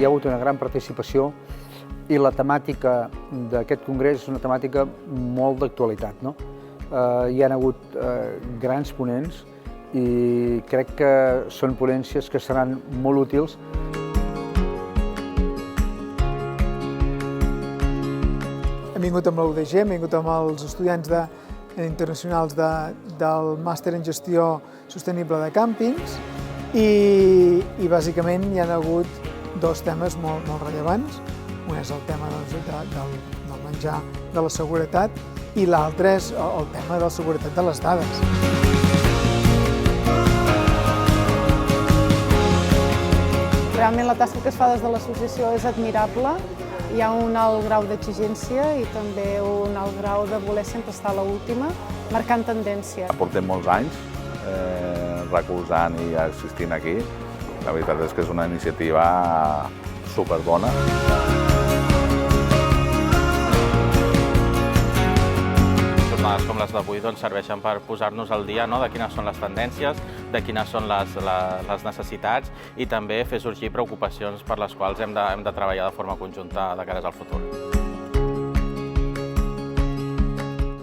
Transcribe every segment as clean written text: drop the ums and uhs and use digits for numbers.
hi ha hagut una gran participació i la temàtica d'aquest congrés és una temàtica molt d'actualitat, no? Hi ha hagut grans ponents i crec que són ponències que seran molt útils. Hem vingut amb la UDG, hem vingut amb els estudiants internacionals del màster en gestió sostenible de càmpings i bàsicament hi ha hagut dos temes molt rellevants. Un és el tema del menjar, de la seguretat, i l'altre és el tema de la seguretat de les dades. Realment la tasca que es fa des de l'associació és admirable. Hi ha un alt grau d'exigència i també un alt grau de voler sempre estar a l'última, marcant tendència. Portem molts anys recolzant i assistint aquí. La veritat és que és una iniciativa superbona. Jornades com les d'avui serveixen per posar-nos al dia de quines són les tendències, de quines són les necessitats i també fer sorgir preocupacions per les quals hem de treballar de forma conjunta de cara al futur.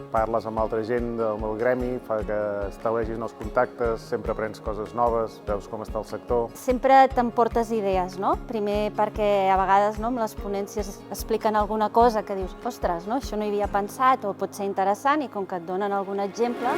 Parles amb altra gent del meu gremi, fa que estableixis nous contactes, sempre aprens coses noves, veus com està el sector. Sempre t'emportes idees, no? Primer perquè a vegades amb les ponències expliquen alguna cosa que dius, ostres, això no hi havia pensat o pot ser interessant i com que et donen algun exemple...